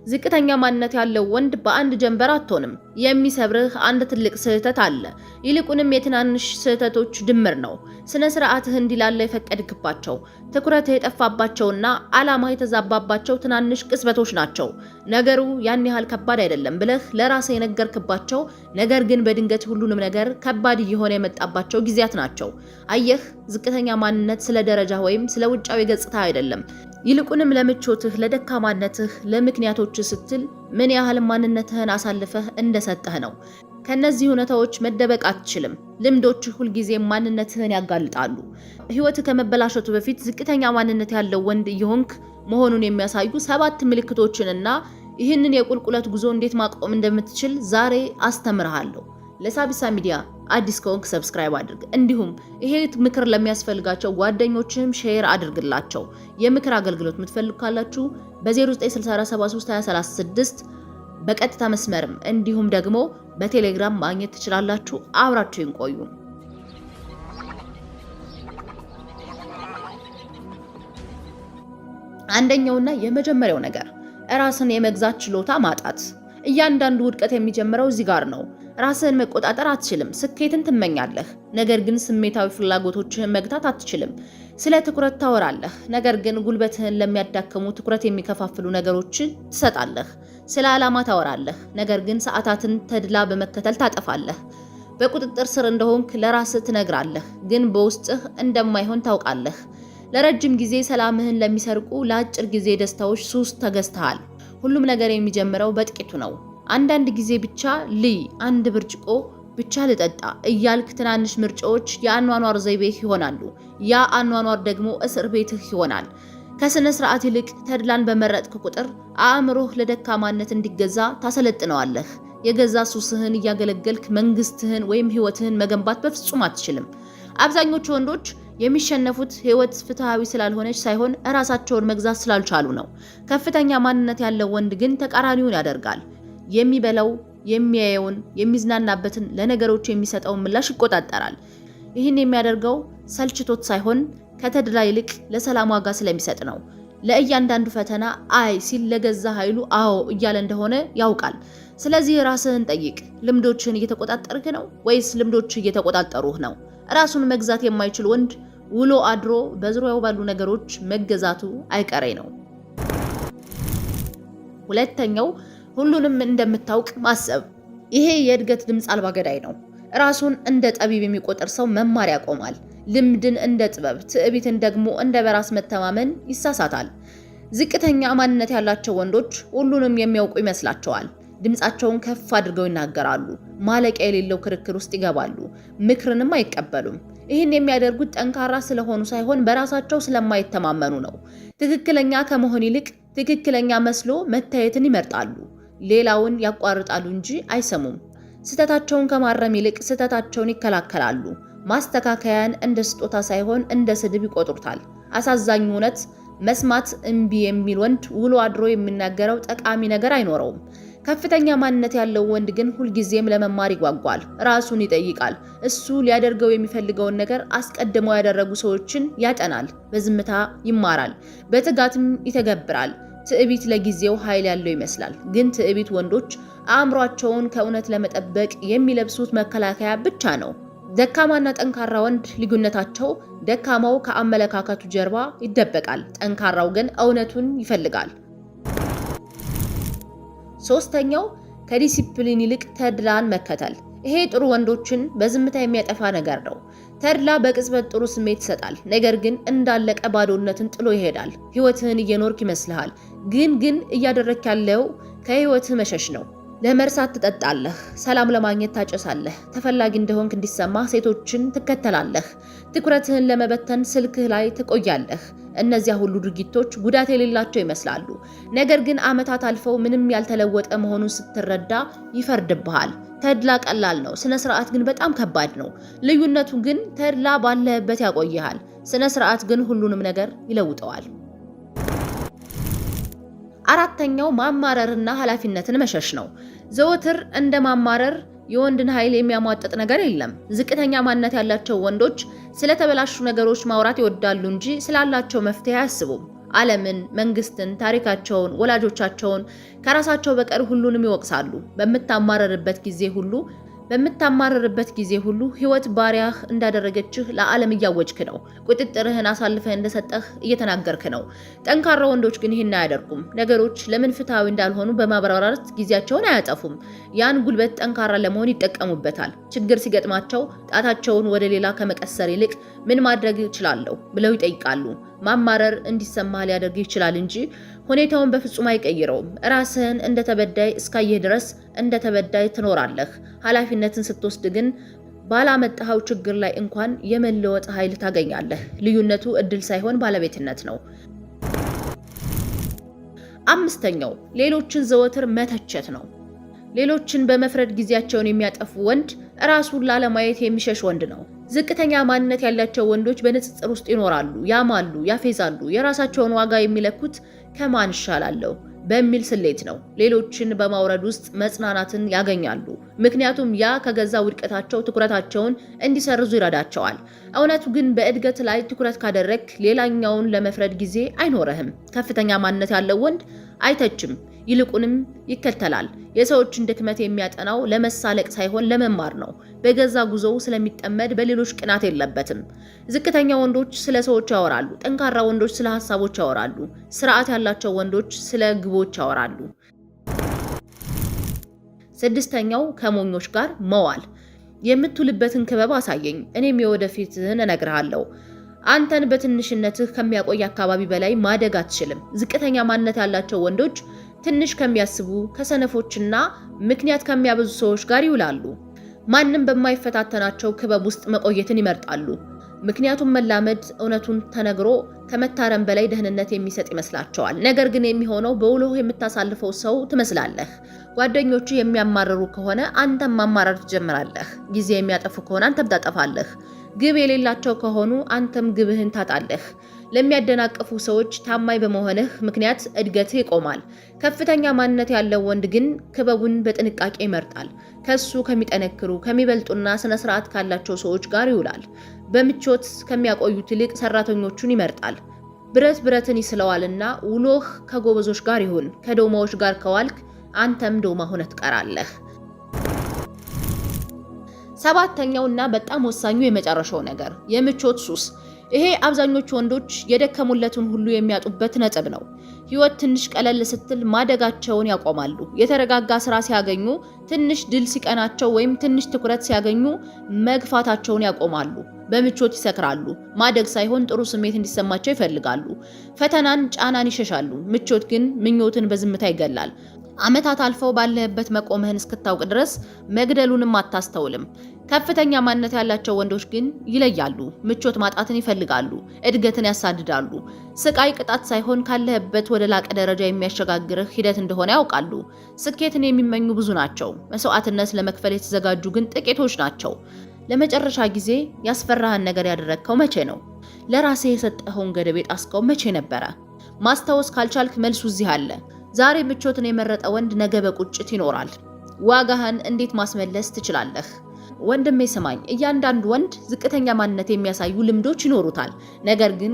ዝቅተኛ ማንነት ያለው ወንድ በአንድ ጀንበር አትሆንም። የሚሰብርህ አንድ ትልቅ ስህተት አለ። ይልቁንም የትናንሽ ስህተቶች ድምር ነው። ስነ ስርዓትህ እንዲላላ የፈቀድክባቸው፣ ትኩረት የጠፋባቸውና ዓላማ የተዛባባቸው ትናንሽ ቅጽበቶች ናቸው። ነገሩ ያን ያህል ከባድ አይደለም ብለህ ለራስህ የነገርክባቸው፣ ነገር ግን በድንገት ሁሉንም ነገር ከባድ እየሆነ የመጣባቸው ጊዜያት ናቸው። አየህ፣ ዝቅተኛ ማንነት ስለ ደረጃ ወይም ስለ ውጫዊ ገጽታ አይደለም። ይልቁንም ለምቾትህ፣ ለደካማነትህ፣ ለምክንያቶች ስትል ምን ያህል ማንነትህን አሳልፈህ እንደሰጠህ ነው። ከነዚህ ሁኔታዎች መደበቅ አትችልም። ልምዶች ሁልጊዜ ማንነትህን ያጋልጣሉ። ህይወት ከመበላሸቱ በፊት ዝቅተኛ ማንነት ያለው ወንድ እየሆንክ መሆኑን የሚያሳዩ 7 ምልክቶችንና ይህንን የቁልቁለት ጉዞ እንዴት ማቆም እንደምትችል ዛሬ አስተምርሃለሁ። ለሳቢሳ ሚዲያ አዲስ ከሆንክ ሰብስክራይብ አድርግ። እንዲሁም ይሄ ምክር ለሚያስፈልጋቸው ጓደኞችህም ሼር አድርግላቸው። የምክር አገልግሎት የምትፈልጉ ካላችሁ በ0964732036 በቀጥታ መስመርም እንዲሁም ደግሞ በቴሌግራም ማግኘት ትችላላችሁ። አብራችሁን ቆዩ። አንደኛውና የመጀመሪያው ነገር ራስን የመግዛት ችሎታ ማጣት። እያንዳንዱ ውድቀት የሚጀምረው እዚህ ጋር ነው። ራስህን መቆጣጠር አትችልም። ስኬትን ትመኛለህ፣ ነገር ግን ስሜታዊ ፍላጎቶችህን መግታት አትችልም። ስለ ትኩረት ታወራለህ፣ ነገር ግን ጉልበትህን ለሚያዳክሙ ትኩረት የሚከፋፍሉ ነገሮችን ትሰጣለህ። ስለ ዓላማ ታወራለህ፣ ነገር ግን ሰዓታትን ተድላ በመከተል ታጠፋለህ። በቁጥጥር ስር እንደሆንክ ለራስህ ትነግራለህ፣ ግን በውስጥህ እንደማይሆን ታውቃለህ። ለረጅም ጊዜ ሰላምህን ለሚሰርቁ ለአጭር ጊዜ ደስታዎች ሱስ ተገዝተሃል። ሁሉም ነገር የሚጀምረው በጥቂቱ ነው። አንዳንድ ጊዜ ብቻ ልይ፣ አንድ ብርጭቆ ብቻ ልጠጣ እያልክ ትናንሽ ምርጫዎች የአኗኗር ዘይቤህ ይሆናሉ። ያ አኗኗር ደግሞ እስር ቤትህ ይሆናል። ከስነ ስርዓት ይልቅ ተድላን በመረጥክ ቁጥር አእምሮህ ለደካማነት እንዲገዛ ታሰለጥነዋለህ። የገዛ ሱስህን እያገለገልክ መንግስትህን ወይም ህይወትህን መገንባት በፍጹም አትችልም። አብዛኞቹ ወንዶች የሚሸነፉት ህይወት ፍትሃዊ ስላልሆነች ሳይሆን ራሳቸውን መግዛት ስላልቻሉ ነው። ከፍተኛ ማንነት ያለው ወንድ ግን ተቃራኒውን ያደርጋል። የሚበላው፣ የሚያየውን፣ የሚዝናናበትን፣ ለነገሮች የሚሰጠውን ምላሽ ይቆጣጠራል። ይህን የሚያደርገው ሰልችቶት ሳይሆን ከተድላ ይልቅ ለሰላም ዋጋ ስለሚሰጥ ነው። ለእያንዳንዱ ፈተና አይ ሲል ለገዛ ኃይሉ አዎ እያለ እንደሆነ ያውቃል። ስለዚህ ራስህን ጠይቅ። ልምዶችን እየተቆጣጠርክ ነው ወይስ ልምዶች እየተቆጣጠሩህ ነው? ራሱን መግዛት የማይችል ወንድ ውሎ አድሮ በዙሪያው ባሉ ነገሮች መገዛቱ አይቀሬ ነው። ሁለተኛው ሁሉንም እንደምታውቅ ማሰብ። ይሄ የእድገት ድምፅ አልባ ገዳይ ነው። ራሱን እንደ ጠቢብ የሚቆጠር ሰው መማር ያቆማል። ልምድን እንደ ጥበብ፣ ትዕቢትን ደግሞ እንደ በራስ መተማመን ይሳሳታል። ዝቅተኛ ማንነት ያላቸው ወንዶች ሁሉንም የሚያውቁ ይመስላቸዋል። ድምጻቸውን ከፍ አድርገው ይናገራሉ። ማለቂያ የሌለው ክርክር ውስጥ ይገባሉ። ምክርንም አይቀበሉም። ይህን የሚያደርጉት ጠንካራ ስለሆኑ ሳይሆን በራሳቸው ስለማይተማመኑ ነው። ትክክለኛ ከመሆን ይልቅ ትክክለኛ መስሎ መታየትን ይመርጣሉ። ሌላውን ያቋርጣሉ እንጂ አይሰሙም። ስህተታቸውን ከማረም ይልቅ ስህተታቸውን ይከላከላሉ። ማስተካከያን እንደ ስጦታ ሳይሆን እንደ ስድብ ይቆጥሩታል። አሳዛኙ እውነት መስማት እምቢ የሚል ወንድ ውሎ አድሮ የሚናገረው ጠቃሚ ነገር አይኖረውም። ከፍተኛ ማንነት ያለው ወንድ ግን ሁልጊዜም ለመማር ይጓጓል። ራሱን ይጠይቃል። እሱ ሊያደርገው የሚፈልገውን ነገር አስቀድመው ያደረጉ ሰዎችን ያጠናል። በዝምታ ይማራል፣ በትጋትም ይተገብራል። ትዕቢት ለጊዜው ኃይል ያለው ይመስላል፣ ግን ትዕቢት ወንዶች አእምሯቸውን ከእውነት ለመጠበቅ የሚለብሱት መከላከያ ብቻ ነው። ደካማና ጠንካራ ወንድ ልዩነታቸው ደካማው ከአመለካከቱ ጀርባ ይደበቃል፣ ጠንካራው ግን እውነቱን ይፈልጋል። ሶስተኛው ከዲሲፕሊን ይልቅ ተድላን መከተል። ይሄ ጥሩ ወንዶችን በዝምታ የሚያጠፋ ነገር ነው። ተድላ በቅጽበት ጥሩ ስሜት ይሰጣል፣ ነገር ግን እንዳለቀ ባዶነትን ጥሎ ይሄዳል። ህይወትህን እየኖርክ ይመስልሃል፣ ግን እያደረክ ያለው ከህይወትህ መሸሽ ነው። ለመርሳት ትጠጣለህ፣ ሰላም ለማግኘት ታጨሳለህ፣ ተፈላጊ እንደሆንክ እንዲሰማህ ሴቶችን ትከተላለህ፣ ትኩረትህን ለመበተን ስልክህ ላይ ትቆያለህ። እነዚያ ሁሉ ድርጊቶች ጉዳት የሌላቸው ይመስላሉ፣ ነገር ግን ዓመታት አልፈው ምንም ያልተለወጠ መሆኑን ስትረዳ ይፈርድብሃል። ተድላ ቀላል ነው፣ ስነ ስርዓት ግን በጣም ከባድ ነው። ልዩነቱ ግን ተድላ ባለህበት ያቆይሃል፣ ስነ ስርዓት ግን ሁሉንም ነገር ይለውጠዋል። አራተኛው ማማረርና ኃላፊነትን መሸሽ ነው። ዘወትር እንደ ማማረር የወንድን ኃይል የሚያሟጥጥ ነገር የለም። ዝቅተኛ ማንነት ያላቸው ወንዶች ስለተበላሹ ነገሮች ማውራት ይወዳሉ እንጂ ስላላቸው መፍትሄ አያስቡም። ዓለምን፣ መንግስትን፣ ታሪካቸውን፣ ወላጆቻቸውን ከራሳቸው በቀር ሁሉንም ይወቅሳሉ። በምታማረርበት ጊዜ ሁሉ ህይወት ባሪያህ እንዳደረገችህ ለዓለም እያወጅክ ነው። ቁጥጥርህን አሳልፈህ እንደሰጠህ እየተናገርክ ነው። ጠንካራ ወንዶች ግን ይህን አያደርጉም። ነገሮች ለምን ፍትሃዊ እንዳልሆኑ በማብራራት ጊዜያቸውን አያጠፉም። ያን ጉልበት ጠንካራ ለመሆን ይጠቀሙበታል። ችግር ሲገጥማቸው ጣታቸውን ወደ ሌላ ከመቀሰር ይልቅ ምን ማድረግ እችላለሁ ብለው ይጠይቃሉ። ማማረር እንዲሰማህ ሊያደርግ ይችላል እንጂ ሁኔታውን በፍጹም አይቀይረውም። ራስህን እንደተበዳይ እስካየህ ድረስ እንደተበዳይ ትኖራለህ። ኃላፊነትን ስትወስድ ግን ባላመጣኸው ችግር ላይ እንኳን የመለወጥ ኃይል ታገኛለህ። ልዩነቱ እድል ሳይሆን ባለቤትነት ነው። አምስተኛው ሌሎችን ዘወትር መተቸት ነው። ሌሎችን በመፍረድ ጊዜያቸውን የሚያጠፉ ወንድ ራሱን ላለማየት የሚሸሽ ወንድ ነው። ዝቅተኛ ማንነት ያላቸው ወንዶች በንጽጽር ውስጥ ይኖራሉ፣ ያማሉ፣ ያፌዛሉ። የራሳቸውን ዋጋ የሚለኩት ከማን እሻላለሁ በሚል ስሌት ነው። ሌሎችን በማውረድ ውስጥ መጽናናትን ያገኛሉ፣ ምክንያቱም ያ ከገዛ ውድቀታቸው ትኩረታቸውን እንዲሰርዙ ይረዳቸዋል። እውነቱ ግን በእድገት ላይ ትኩረት ካደረግ ሌላኛውን ለመፍረድ ጊዜ አይኖርህም። ከፍተኛ ማንነት ያለው ወንድ አይተችም፣ ይልቁንም ይከተላል። የሰዎችን ድክመት የሚያጠናው ለመሳለቅ ሳይሆን ለመማር ነው። በገዛ ጉዞው ስለሚጠመድ በሌሎች ቅናት የለበትም። ዝቅተኛ ወንዶች ስለ ሰዎች ያወራሉ። ጠንካራ ወንዶች ስለ ሀሳቦች ያወራሉ። ስርዓት ያላቸው ወንዶች ስለ ግቦች ያወራሉ። ስድስተኛው ከሞኞች ጋር መዋል። የምትውልበትን ክበብ አሳየኝ፣ እኔም የወደፊትህን እነግርሃለሁ። አንተን በትንሽነትህ ከሚያቆይ አካባቢ በላይ ማደግ አትችልም። ዝቅተኛ ማንነት ያላቸው ወንዶች ትንሽ ከሚያስቡ ከሰነፎችና ምክንያት ከሚያበዙ ሰዎች ጋር ይውላሉ። ማንም በማይፈታተናቸው ክበብ ውስጥ መቆየትን ይመርጣሉ። ምክንያቱም መላመድ እውነቱን ተነግሮ ከመታረም በላይ ደህንነት የሚሰጥ ይመስላቸዋል። ነገር ግን የሚሆነው በውሎህ የምታሳልፈው ሰው ትመስላለህ። ጓደኞቹ የሚያማርሩ ከሆነ አንተም ማማረር ትጀምራለህ። ጊዜ የሚያጠፉ ከሆነ አንተም ታጠፋለህ። ግብ የሌላቸው ከሆኑ አንተም ግብህን ታጣለህ። ለሚያደናቅፉ ሰዎች ታማኝ በመሆንህ ምክንያት እድገትህ ይቆማል። ከፍተኛ ማንነት ያለው ወንድ ግን ክበቡን በጥንቃቄ ይመርጣል። ከሱ ከሚጠነክሩ ከሚበልጡና ስነ ስርዓት ካላቸው ሰዎች ጋር ይውላል። በምቾት ከሚያቆዩት ይልቅ ሰራተኞቹን ይመርጣል። ብረት ብረትን ይስለዋልና ውሎህ ከጎበዞች ጋር ይሁን። ከዶማዎች ጋር ከዋልክ አንተም ዶማ ሆነህ ትቀራለህ። ሰባተኛውና በጣም ወሳኙ የመጨረሻው ነገር የምቾት ሱስ። ይሄ አብዛኞቹ ወንዶች የደከሙለትን ሁሉ የሚያጡበት ነጥብ ነው። ህይወት ትንሽ ቀለል ስትል ማደጋቸውን ያቆማሉ። የተረጋጋ ስራ ሲያገኙ፣ ትንሽ ድል ሲቀናቸው ወይም ትንሽ ትኩረት ሲያገኙ መግፋታቸውን ያቆማሉ። በምቾት ይሰክራሉ። ማደግ ሳይሆን ጥሩ ስሜት እንዲሰማቸው ይፈልጋሉ። ፈተናን፣ ጫናን ይሸሻሉ። ምቾት ግን ምኞትን በዝምታ ይገላል። ዓመታት አልፈው ባለህበት መቆምህን እስክታውቅ ድረስ መግደሉንም አታስተውልም። ከፍተኛ ማንነት ያላቸው ወንዶች ግን ይለያሉ። ምቾት ማጣትን ይፈልጋሉ። እድገትን ያሳድዳሉ። ስቃይ ቅጣት ሳይሆን ካለህበት ወደ ላቀ ደረጃ የሚያሸጋግርህ ሂደት እንደሆነ ያውቃሉ። ስኬትን የሚመኙ ብዙ ናቸው። መስዋዕትነት ለመክፈል የተዘጋጁ ግን ጥቂቶች ናቸው። ለመጨረሻ ጊዜ ያስፈራህን ነገር ያደረግከው መቼ ነው? ለራስህ የሰጠኸውን ገደብ የጣስከው መቼ ነበረ? ማስታወስ ካልቻልክ መልሱ እዚህ አለ። ዛሬ ምቾትን የመረጠ ወንድ ነገ በቁጭት ይኖራል። ዋጋህን እንዴት ማስመለስ ትችላለህ? ወንድሜ ስማኝ፣ እያንዳንዱ ወንድ ዝቅተኛ ማንነት የሚያሳዩ ልምዶች ይኖሩታል። ነገር ግን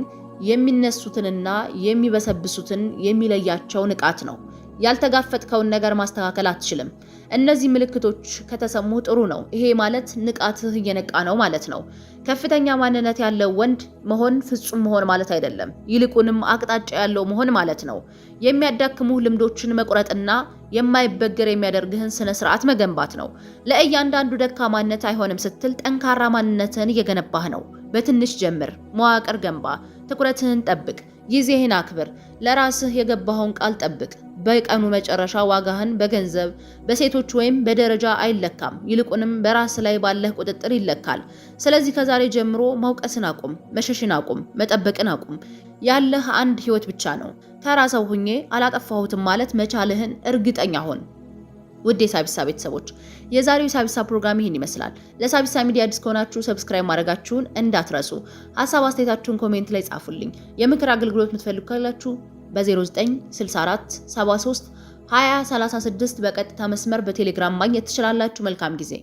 የሚነሱትንና የሚበሰብሱትን የሚለያቸው ንቃት ነው። ያልተጋፈጥከውን ነገር ማስተካከል አትችልም። እነዚህ ምልክቶች ከተሰሙ ጥሩ ነው። ይሄ ማለት ንቃትህ እየነቃ ነው ማለት ነው። ከፍተኛ ማንነት ያለው ወንድ መሆን ፍጹም መሆን ማለት አይደለም። ይልቁንም አቅጣጫ ያለው መሆን ማለት ነው። የሚያዳክሙህ ልምዶችን መቁረጥና የማይበገር የሚያደርግህን ስነ ስርዓት መገንባት ነው። ለእያንዳንዱ ደካማነት አይሆንም ስትል ጠንካራ ማንነትን እየገነባህ ነው። በትንሽ ጀምር፣ መዋቅር ገንባ፣ ትኩረትህን ጠብቅ፣ ጊዜህን አክብር፣ ለራስህ የገባኸውን ቃል ጠብቅ። በቀኑ መጨረሻ ዋጋህን በገንዘብ በሴቶች ወይም በደረጃ አይለካም። ይልቁንም በራስ ላይ ባለህ ቁጥጥር ይለካል። ስለዚህ ከዛሬ ጀምሮ መውቀስን አቁም፣ መሸሽን አቁም፣ መጠበቅን አቁም። ያለህ አንድ ህይወት ብቻ ነው። ተራ ሰው ሁኜ አላጠፋሁትም ማለት መቻልህን እርግጠኛ ሆን። ውድ የሳቢሳ ቤተሰቦች የዛሬው ሳቢሳ ፕሮግራም ይህን ይመስላል። ለሳቢሳ ሚዲያ አዲስ ከሆናችሁ ሰብስክራይብ ማድረጋችሁን እንዳትረሱ። ሀሳብ አስተያየታችሁን ኮሜንት ላይ ጻፉልኝ። የምክር አገልግሎት የምትፈልጉ ካላችሁ በ0964 73 20 36 በቀጥታ መስመር በቴሌግራም ማግኘት ትችላላችሁ። መልካም ጊዜ